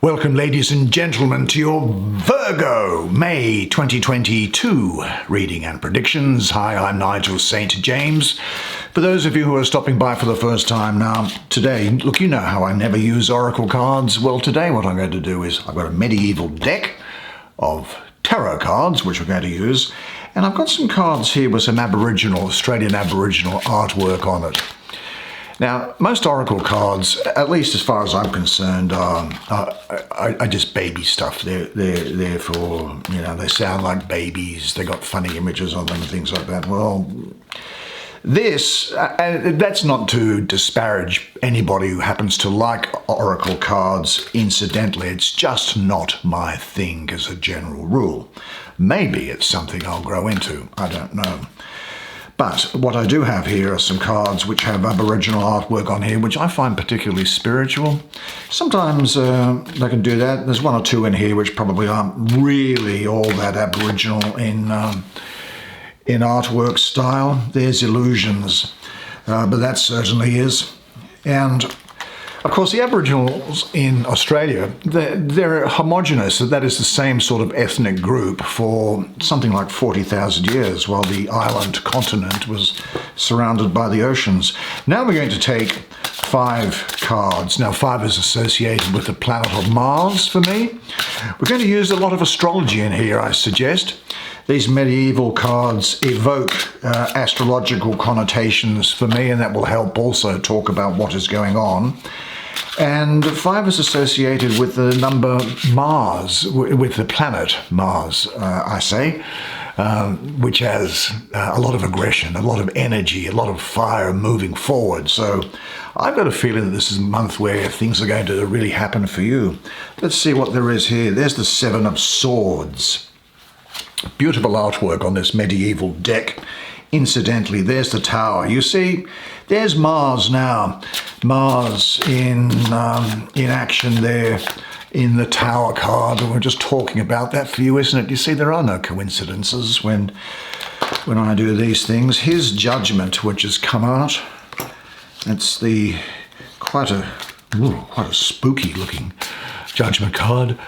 Welcome, ladies and gentlemen, to your Virgo May 2022 reading and predictions. Hi, I'm Nigel Saint James. For those of you who are stopping by for the first time now, today, look, you know how I never use oracle cards. Well, today what I'm going to do is I've got a medieval deck of tarot cards, which we're going to use, and I've got some cards here with some Australian Aboriginal artwork on it. Now, most oracle cards, at least as far as I'm concerned, are just baby stuff. They're for, they sound like babies. They got funny images on them and things like that. Well, that's not to disparage anybody who happens to like oracle cards. Incidentally, it's just not my thing as a general rule. Maybe it's something I'll grow into. I don't know. But what I do have here are some cards which have Aboriginal artwork on here, which I find particularly spiritual. Sometimes they can do that. There's one or two in here which probably aren't really all that Aboriginal in artwork style. There's illusions, but that certainly is. And of course, the Aboriginals in Australia, they're homogenous. That is the same sort of ethnic group for something like 40,000 years, while the island continent was surrounded by the oceans. Now we're going to take 5 cards. Now, 5 is associated with the planet of Mars for me. We're going to use a lot of astrology in here, I suggest. These medieval cards evoke astrological connotations for me, and that will help also talk about what is going on. And 5 is associated with the number Mars, with the planet Mars, which has a lot of aggression, a lot of energy, a lot of fire moving forward. So I've got a feeling that this is a month where things are going to really happen for you. Let's see what there is here. There's the 7 of Swords. Beautiful artwork on this medieval deck. Incidentally, there's the Tower. You see, there's Mars now. Mars in action there in the Tower card. And we're just talking about that for you, isn't it? You see, there are no coincidences when I do these things. His Judgment, which has come out. It's quite a spooky looking Judgment card.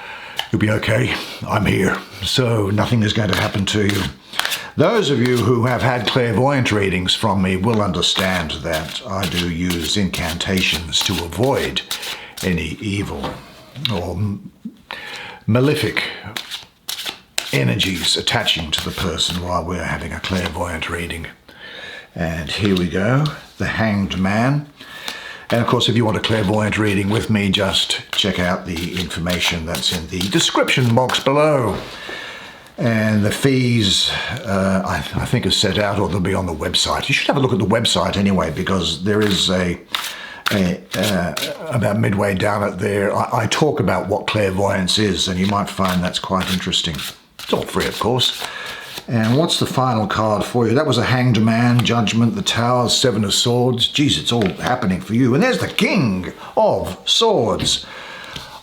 You'll be okay. I'm here. So nothing is going to happen to you. Those of you who have had clairvoyant readings from me will understand that I do use incantations to avoid any evil or malefic energies attaching to the person while we're having a clairvoyant reading. And here we go, the Hanged Man. And of course, if you want a clairvoyant reading with me, just check out the information that's in the description box below. And the fees, I think, are set out, or they'll be on the website. You should have a look at the website anyway, because there is about midway down it there, I talk about what clairvoyance is, and you might find that's quite interesting. It's all free, of course. And what's the final card for you? That was a Hanged Man, Judgment, the Tower, 7 of Swords. Geez, it's all happening for you. And there's the King of Swords.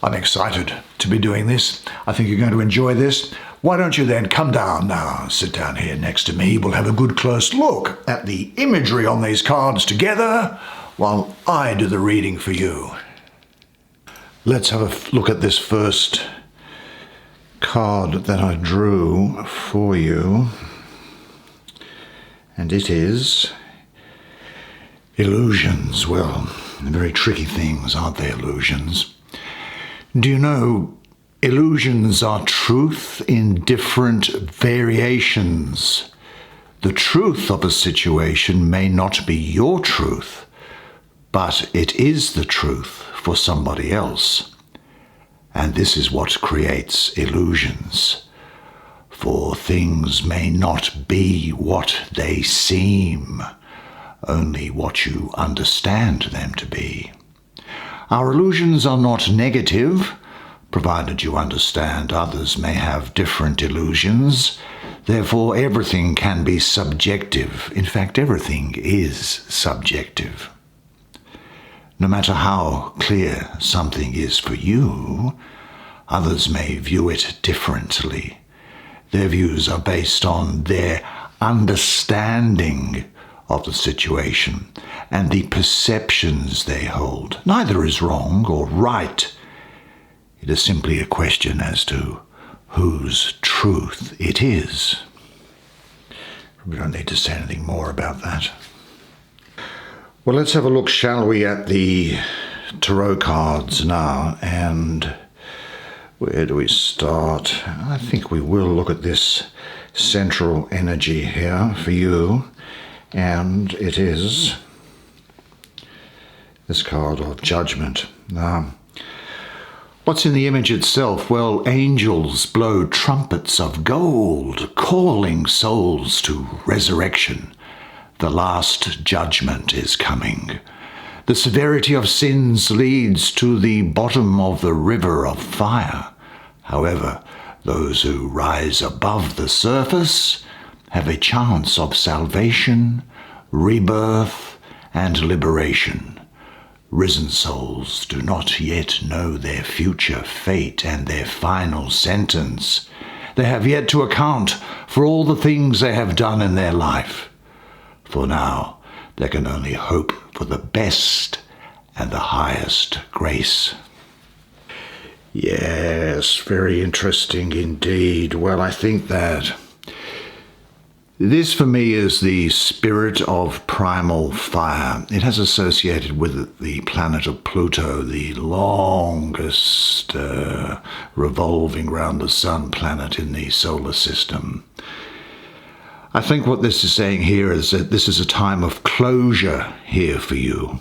I'm excited to be doing this. I think you're going to enjoy this. Why don't you then come down now, sit down here next to me. We'll have a good close look at the imagery on these cards together while I do the reading for you. Let's have a look at this first card that I drew for you. And it is illusions. Well, very tricky things, aren't they, illusions? Do you know illusions are truth in different variations? The truth of a situation may not be your truth, but it is the truth for somebody else. And this is what creates illusions. For things may not be what they seem, only what you understand them to be. Our illusions are not negative, provided you understand others may have different illusions. Therefore, everything can be subjective. In fact, everything is subjective. No matter how clear something is for you, others may view it differently. Their views are based on their understanding of the situation and the perceptions they hold. Neither is wrong or right. It is simply a question as to whose truth it is. We don't need to say anything more about that. Well, let's have a look, shall we, at the tarot cards now. And where do we start? I think we will look at this central energy here for you. And it is this card of Judgment. Now, what's in the image itself? Well, angels blow trumpets of gold, calling souls to resurrection. The last judgment is coming. The severity of sins leads to the bottom of the river of fire. However, those who rise above the surface have a chance of salvation, rebirth, and liberation. Risen souls do not yet know their future fate and their final sentence. They have yet to account for all the things they have done in their life. For now, they can only hope for the best and the highest grace. Yes, very interesting indeed. Well, I think that this for me is the spirit of primal fire. It has associated with the planet of Pluto, the longest revolving around the sun planet in the solar system. I think what this is saying here is that this is a time of closure here for you.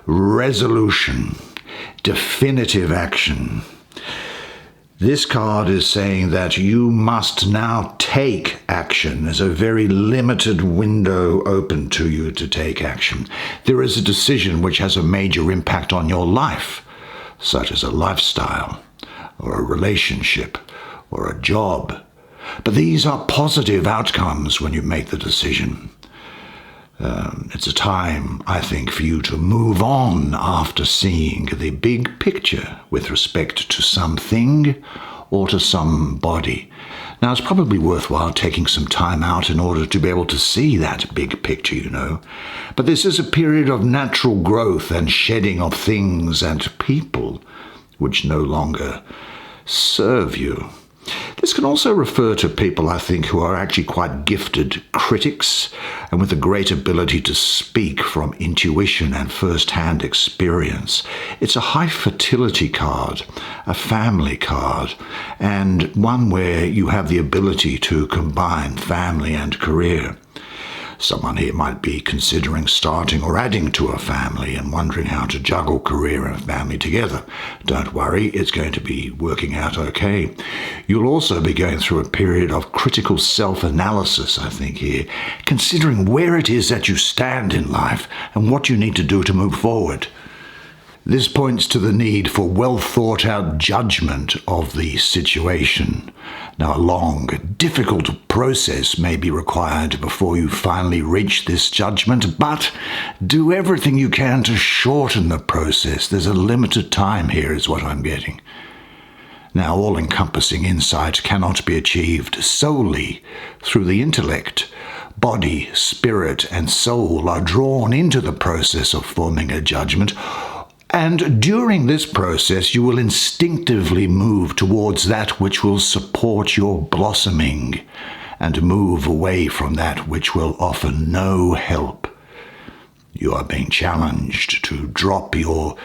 Resolution, definitive action. This card is saying that you must now take action. There's a very limited window open to you to take action. There is a decision which has a major impact on your life, such as a lifestyle, or a relationship, or a job. But these are positive outcomes when you make the decision. It's a time, I think, for you to move on after seeing the big picture with respect to something or to somebody. Now, it's probably worthwhile taking some time out in order to be able to see that big picture, you know. But this is a period of natural growth and shedding of things and people which no longer serve you. This can also refer to people, I think, who are actually quite gifted critics and with a great ability to speak from intuition and first-hand experience. It's a high fertility card, a family card, and one where you have the ability to combine family and career. Someone here might be considering starting or adding to a family and wondering how to juggle career and family together. Don't worry, it's going to be working out okay. You'll also be going through a period of critical self-analysis, I think, here, considering where it is that you stand in life and what you need to do to move forward. This points to the need for well-thought-out judgment of the situation. Now, a long, difficult process may be required before you finally reach this judgment, but do everything you can to shorten the process. There's a limited time here, is what I'm getting. Now, all-encompassing insight cannot be achieved solely through the intellect. Body, spirit, and soul are drawn into the process of forming a judgment. And during this process, you will instinctively move towards that which will support your blossoming and move away from that which will offer no help. You are being challenged to drop your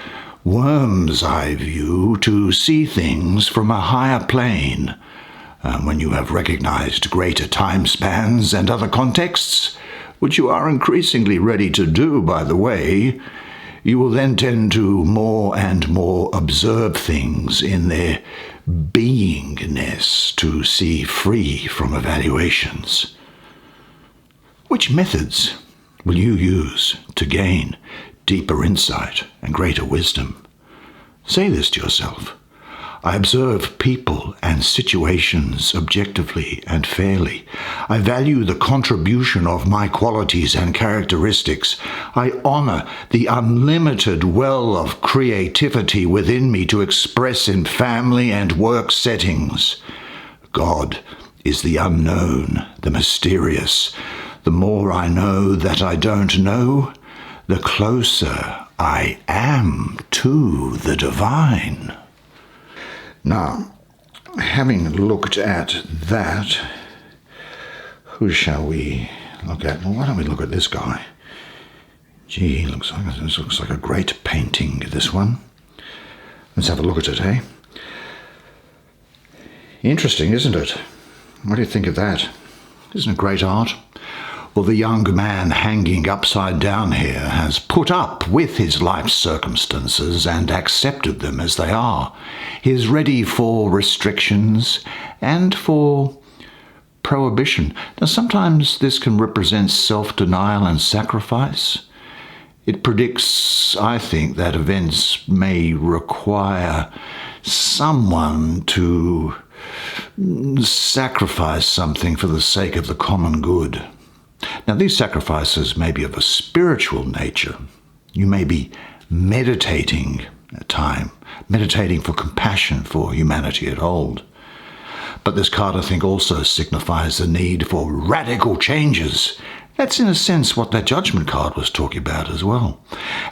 worm's eye view to see things from a higher plane. When you have recognized greater time spans and other contexts, which you are increasingly ready to do, by the way, you will then tend to more and more observe things in their beingness to see free from evaluations. Which methods will you use to gain deeper insight and greater wisdom? Say this to yourself. I observe people and situations objectively and fairly. I value the contribution of my qualities and characteristics. I honor the unlimited well of creativity within me to express in family and work settings. God is the unknown, the mysterious. The more I know that I don't know, the closer I am to the divine. Now, having looked at that, who shall we look at? Well, why don't we look at this guy? Gee, this looks like a great painting, this one. Let's have a look at it, eh? Interesting, isn't it? What do you think of that? Isn't it great art? Well, the young man hanging upside down here has put up with his life's circumstances and accepted them as they are. He is ready for restrictions and for prohibition. Now, sometimes this can represent self-denial and sacrifice. It predicts, I think, that events may require someone to sacrifice something for the sake of the common good. Now, these sacrifices may be of a spiritual nature. You may be meditating at time, meditating for compassion for humanity at old. But this card, I think, also signifies the need for radical changes. That's in a sense what that judgment card was talking about as well.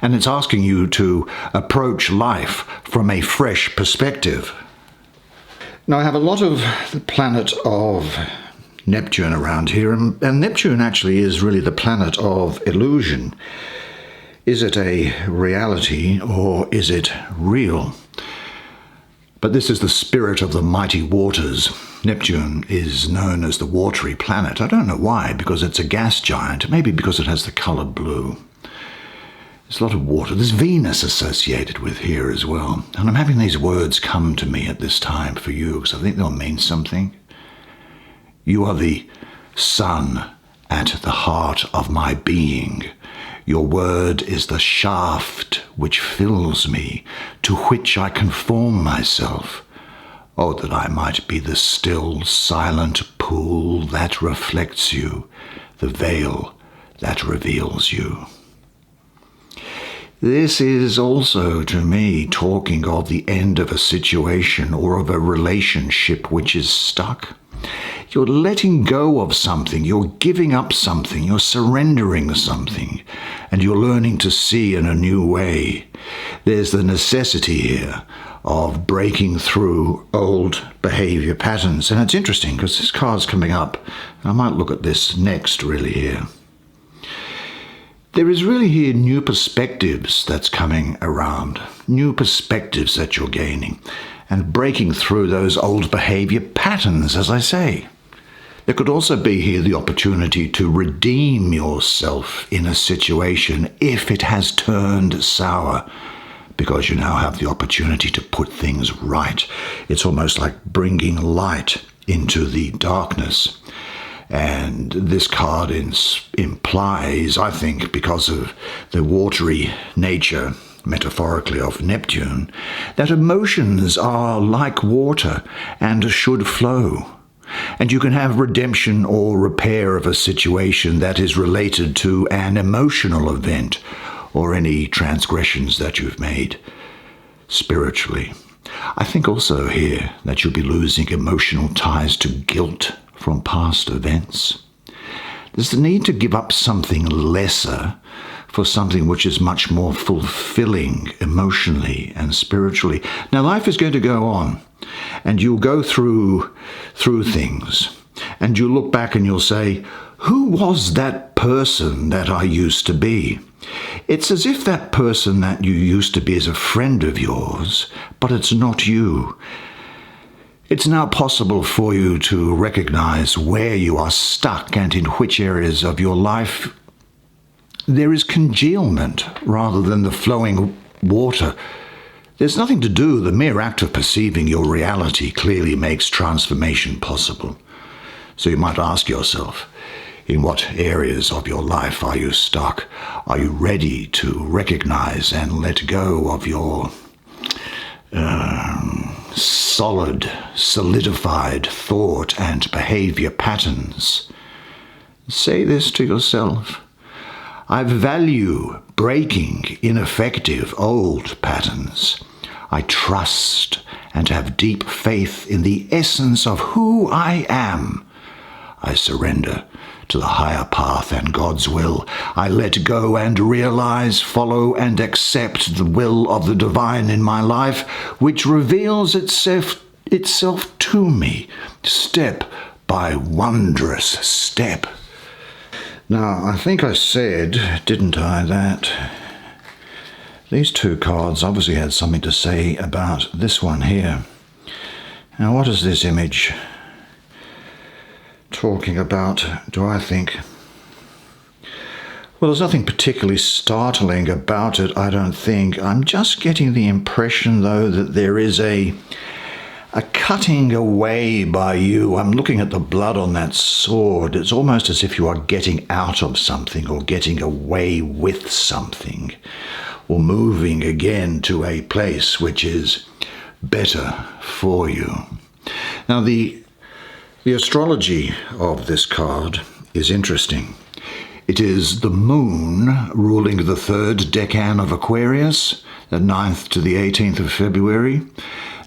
And it's asking you to approach life from a fresh perspective. Now, I have a lot of the planet of Neptune around here, and Neptune actually is really the planet of illusion. Is it a reality or is it real? But this is the spirit of the mighty waters. Neptune is known as the watery planet. I don't know why, because it's a gas giant, maybe because it has the colour blue. There's a lot of water. There's Venus associated with here as well. And I'm having these words come to me at this time for you, because I think they'll mean something. You are the sun at the heart of my being. Your word is the shaft which fills me, to which I conform myself. Oh, that I might be the still, silent pool that reflects you, the veil that reveals you. This is also, to me, talking of the end of a situation or of a relationship which is stuck. You're letting go of something, you're giving up something, you're surrendering something, and you're learning to see in a new way. There's the necessity here of breaking through old behavior patterns. And it's interesting because this card's coming up. I might look at this next really here. There is really here new perspectives that's coming around, new perspectives that you're gaining, and breaking through those old behavior patterns, as I say. There could also be here the opportunity to redeem yourself in a situation if it has turned sour, because you now have the opportunity to put things right. It's almost like bringing light into the darkness. And this card implies, I think, because of the watery nature, metaphorically, of Neptune, that emotions are like water and should flow. And you can have redemption or repair of a situation that is related to an emotional event or any transgressions that you've made spiritually. I think also here that you'll be losing emotional ties to guilt from past events. There's the need to give up something lesser for something which is much more fulfilling emotionally and spiritually. Now, life is going to go on, and you'll go through things, and you'll look back and you'll say, who was that person that I used to be? It's as if that person that you used to be is a friend of yours, but it's not you. It's now possible for you to recognize where you are stuck and in which areas of your life there is congealment rather than the flowing water. There's nothing to do. The mere act of perceiving your reality clearly makes transformation possible. So you might ask yourself, in what areas of your life are you stuck? Are you ready to recognize and let go of your solidified thought and behavior patterns? Say this to yourself. I value breaking ineffective old patterns. I trust and have deep faith in the essence of who I am. I surrender to the higher path and God's will. I let go and realize, follow and accept the will of the divine in my life, which reveals itself to me, step by wondrous step. Now, I think I said, didn't I, that these two cards obviously had something to say about this one here. Now, what is this image talking about, do I think? Well, there's nothing particularly startling about it, I don't think. I'm just getting the impression, though, that there is a cutting away by you. I'm looking at the blood on that sword. It's almost as if you are getting out of something or getting away with something or moving again to a place which is better for you. Now, the astrology of this card is interesting. It is the moon ruling the third decan of Aquarius, the 9th to the 18th of February.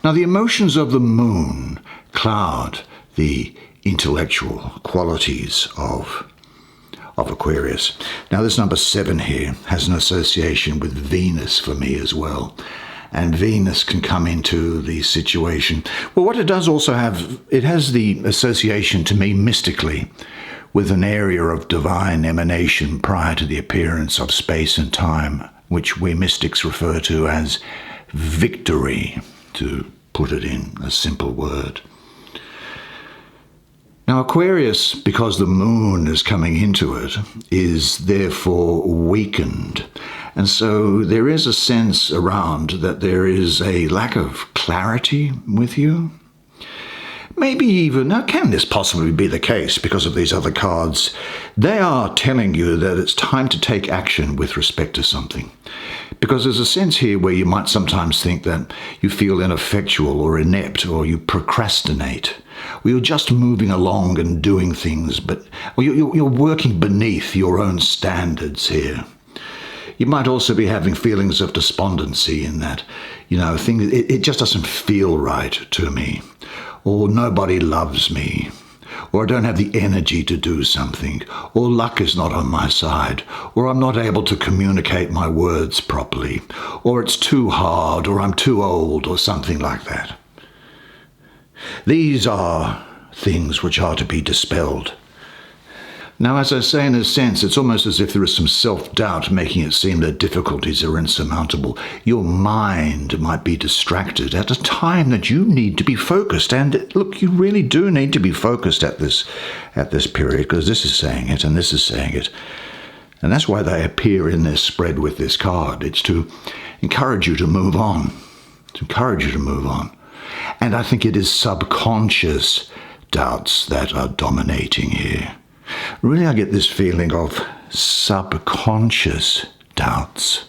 Now, the emotions of the moon cloud the intellectual qualities of Aquarius. Now, this number 7 here has an association with Venus for me as well. And Venus can come into the situation. Well, what it does also have, it has the association to me mystically with an area of divine emanation prior to the appearance of space and time, which we mystics refer to as victory, to put it in a simple word. Now, Aquarius, because the moon is coming into it, is therefore weakened. And so there is a sense around that there is a lack of clarity with you. Maybe even, now can this possibly be the case because of these other cards? They are telling you that it's time to take action with respect to something. Because there's a sense here where you might sometimes think that you feel ineffectual or inept or you procrastinate. Or you're just moving along and doing things, but you're working beneath your own standards here. You might also be having feelings of despondency in that, it just doesn't feel right to me, or nobody loves me, or I don't have the energy to do something, or luck is not on my side, or I'm not able to communicate my words properly, or it's too hard, or I'm too old, or something like that. These are things which are to be dispelled. Now, as I say, in a sense, it's almost as if there is some self-doubt making it seem that difficulties are insurmountable. Your mind might be distracted at a time that you need to be focused. And look, you really do need to be focused at this period, because this is saying it and this is saying it. And that's why they appear in this spread with this card. It's to encourage you to move on, And I think it is subconscious doubts that are dominating here. Really, I get this feeling of subconscious doubts.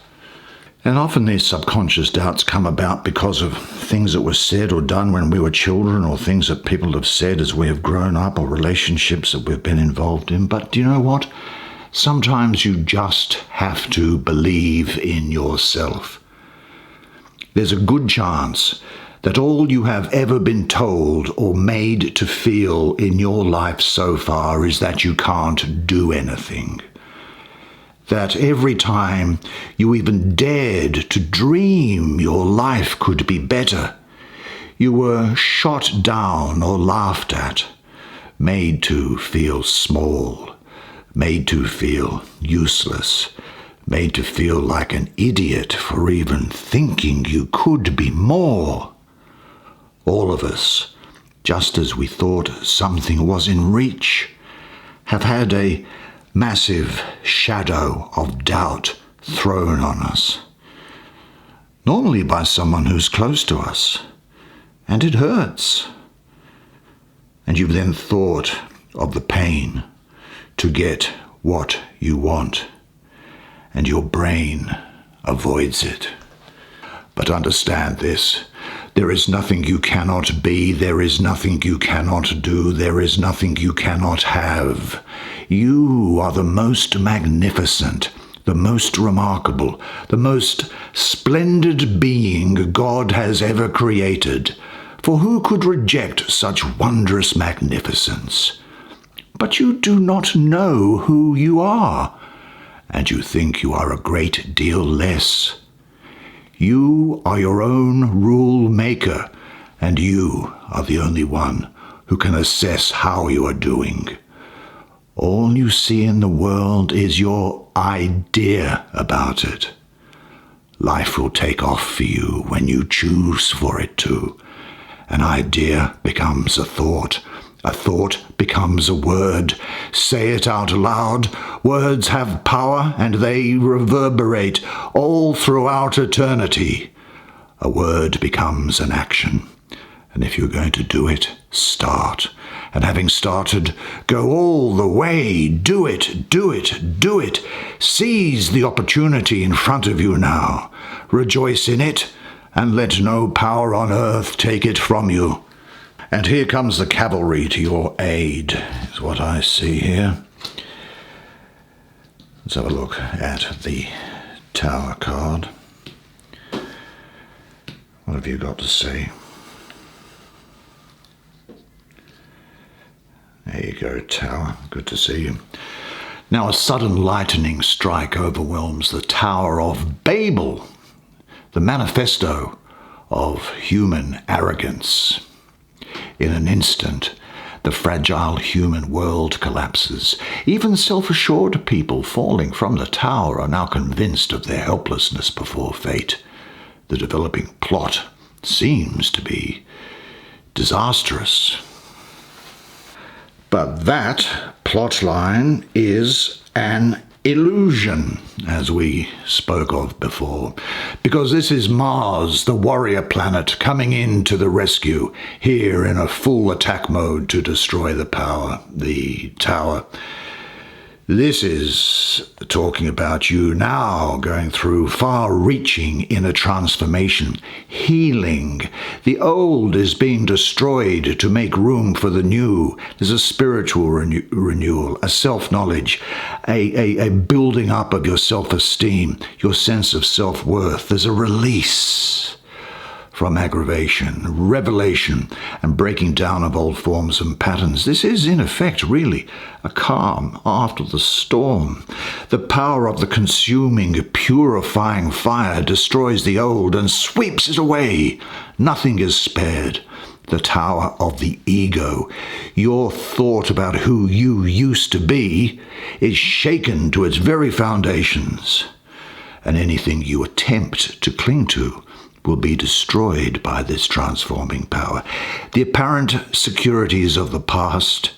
And often these subconscious doubts come about because of things that were said or done when we were children, or things that people have said as we have grown up, or relationships that we've been involved in. But do you know what? Sometimes you just have to believe in yourself. There's a good chance that all you have ever been told or made to feel in your life so far is that you can't do anything. That every time you even dared to dream your life could be better, you were shot down or laughed at, made to feel small, made to feel useless, made to feel like an idiot for even thinking you could be more. All of us, just as we thought something was in reach, have had a massive shadow of doubt thrown on us. Normally by someone who's close to us, and it hurts. And you've then thought of the pain to get what you want, and your brain avoids it. But understand this. There is nothing you cannot be. There is nothing you cannot do. There is nothing you cannot have. You are the most magnificent, the most remarkable, the most splendid being God has ever created. For who could reject such wondrous magnificence? but you do not know who you are, and you think you are a great deal less. You are your own rule maker, and you are the only one who can assess how you are doing. All you see in the world is your idea about it. Life will take off for you when you choose for it to. An idea becomes a thought becomes a word. Say it out loud. Words have power and they reverberate all throughout eternity. A word becomes an action. And if you're going to do it, start. And having started, go all the way. Do it, do it, do it. Seize the opportunity in front of you now. Rejoice in it, and let no power on earth take it from you. And here comes the cavalry to your aid, is what I see here. Let's have a look at the Tower card. What have you got to say? There you go, Tower. Good to see you. Now a sudden lightning strike overwhelms the Tower of Babel, the manifesto of human arrogance. In an instant, the fragile human world collapses. Even self-assured people falling from the tower are now convinced of their helplessness before fate. The developing plot seems to be disastrous. But that plotline is an illusion, as we spoke of before, because this is Mars, the warrior planet, coming in to the rescue, here in a full attack mode to destroy the tower. This is talking about you now going through far-reaching inner transformation, healing. The old is being destroyed to make room for the new. There's a spiritual renewal, a self-knowledge, a building up of your self-esteem, your sense of self-worth. There's a release from aggravation, revelation, and breaking down of old forms and patterns. This is, in effect, really a calm after the storm. The power of the consuming, purifying fire destroys the old and sweeps it away. Nothing is spared. The tower of the ego, your thought about who you used to be, is shaken to its very foundations. And anything you attempt to cling to will be destroyed by this transforming power. The apparent securities of the past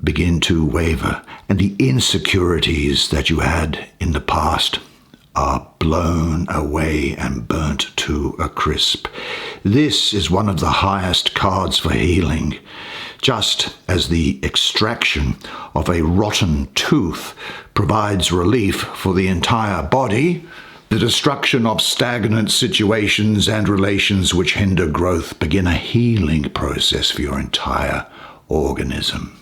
begin to waver, and the insecurities that you had in the past are blown away and burnt to a crisp. This is one of the highest cards for healing. Just as the extraction of a rotten tooth provides relief for the entire body, the destruction of stagnant situations and relations which hinder growth begin a healing process for your entire organism.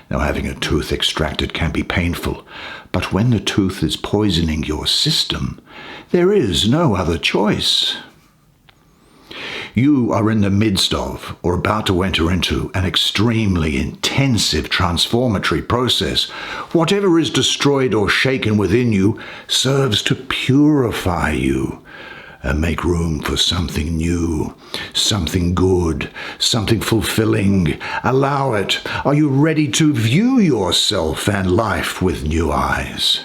Now, having a tooth extracted can be painful, but when the tooth is poisoning your system, there is no other choice. You are in the midst of, or about to enter into, an extremely intensive transformatory process. Whatever is destroyed or shaken within you serves to purify you and make room for something new, something good, something fulfilling. Allow it. Are you ready to view yourself and life with new eyes?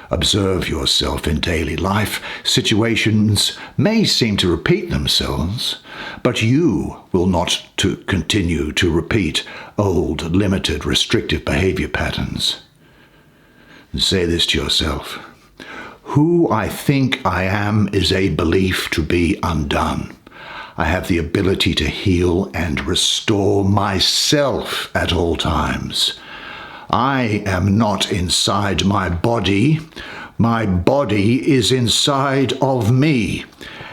Observe yourself in daily life. Situations may seem to repeat themselves, but you will not continue to repeat old, limited, restrictive behavior patterns. Say this to yourself. Who I think I am is a belief to be undone. I have the ability to heal and restore myself at all times. I am not inside my body. My body is inside of me.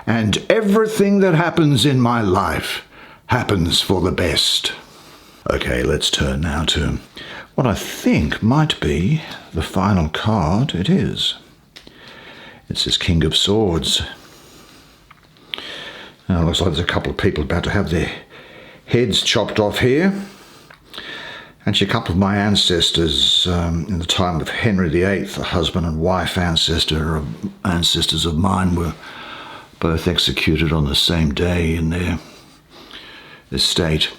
And everything that happens in my life happens for the best. Okay, let's turn now to what I think might be the final card. It is. It's this King of Swords. Now, it looks like there's a couple of people about to have their heads chopped off here. Actually, a couple of my ancestors in the time of Henry VIII, a husband and wife ancestors of mine, were both executed on the same day in their estate.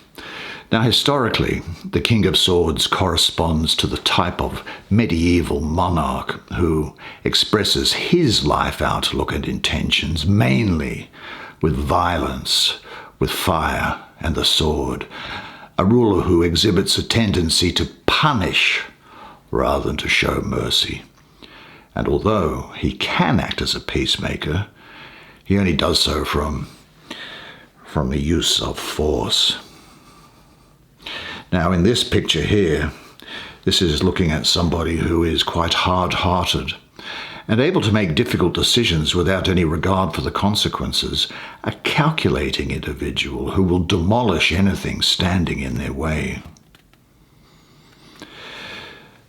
Now, historically, the King of Swords corresponds to the type of medieval monarch who expresses his life outlook and intentions mainly with violence, with fire and the sword. A ruler who exhibits a tendency to punish rather than to show mercy. And although he can act as a peacemaker, he only does so from the use of force. Now, in this picture here, this is looking at somebody who is quite hard-hearted and able to make difficult decisions without any regard for the consequences, a calculating individual who will demolish anything standing in their way.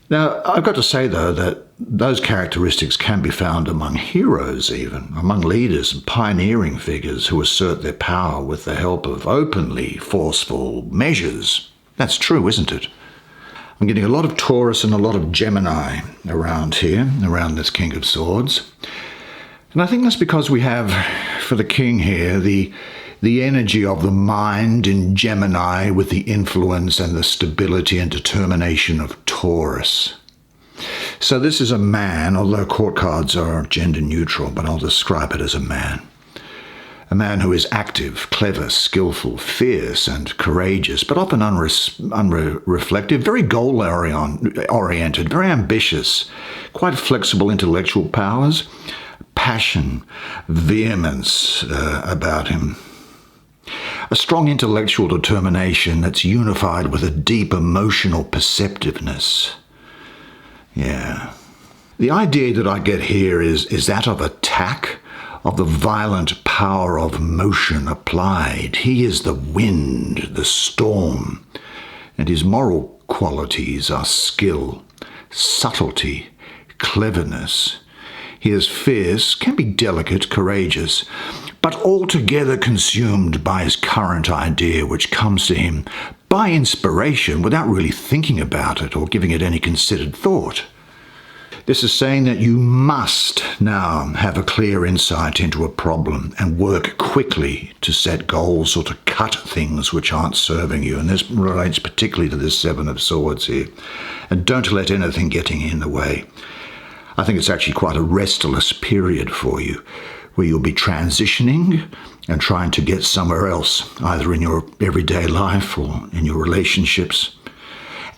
Now, I've got to say, though, that those characteristics can be found among heroes even, among leaders and pioneering figures who assert their power with the help of openly forceful measures. That's true, isn't it? I'm getting a lot of Taurus and a lot of Gemini around here, around this King of Swords. And I think that's because we have, for the king here, the energy of the mind in Gemini with the influence and the stability and determination of Taurus. So this is a man, although court cards are gender neutral, but I'll describe it as a man. A man who is active, clever, skillful, fierce and courageous, but often unreflective, very goal-oriented, very ambitious, quite flexible intellectual powers, passion, vehemence about him. A strong intellectual determination that's unified with a deep emotional perceptiveness. Yeah. The idea that I get here is that of attack, of the violent power of motion applied. He is the wind, the storm, and his moral qualities are skill, subtlety, cleverness. He is fierce, can be delicate, courageous, but altogether consumed by his current idea, which comes to him by inspiration without really thinking about it or giving it any considered thought. This is saying that you must now have a clear insight into a problem and work quickly to set goals or to cut things which aren't serving you. And this relates particularly to this Seven of Swords here. And don't let anything getting in the way. I think it's actually quite a restless period for you, where you'll be transitioning and trying to get somewhere else, either in your everyday life or in your relationships.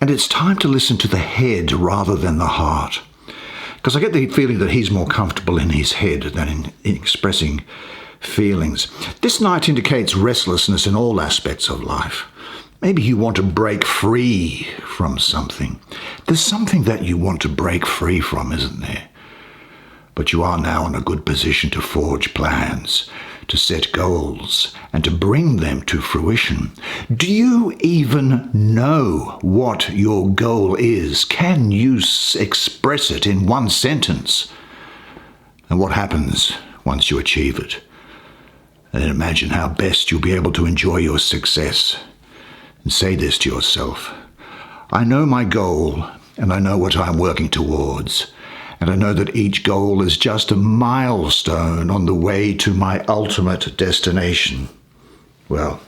And it's time to listen to the head rather than the heart. Because I get the feeling that he's more comfortable in his head than in expressing feelings. This night indicates restlessness in all aspects of life. Maybe you want to break free from something. There's something that you want to break free from, isn't there? But you are now in a good position to forge plans, to set goals, and to bring them to fruition. Do you even know what your goal is? Can you express it in one sentence? And what happens once you achieve it? And then imagine how best you'll be able to enjoy your success. And say this to yourself: I know my goal, and I know what I'm working towards. And I know that each goal is just a milestone on the way to my ultimate destination. Well,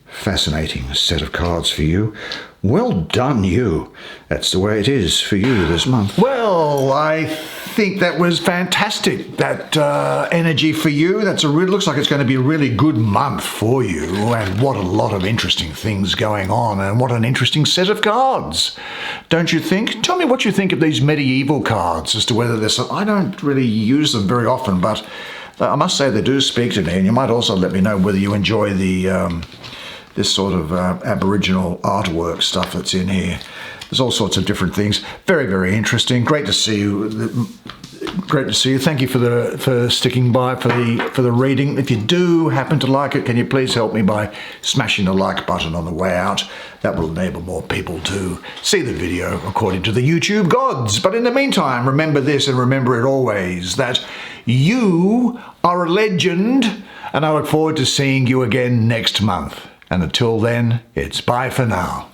fascinating set of cards for you. Well done, you. That's the way it is for you this month. Well, I think that was fantastic. That energy for you. Looks like it's going to be a really good month for you. And what a lot of interesting things going on. And what an interesting set of cards. Don't you think? Tell me what you think of these medieval cards as to whether there's some... I don't really use them very often, but I must say they do speak to me. And you might also let me know whether you enjoy the... this sort of Aboriginal artwork stuff that's in here. There's all sorts of different things. Very, very interesting. Great to see you. Great to see you. Thank you for sticking by for the reading. If you do happen to like it, can you please help me by smashing the like button on the way out? That will enable more people to see the video according to the YouTube gods. But in the meantime, remember this, and remember it always, that you are a legend, and I look forward to seeing you again next month. And until then, it's bye for now.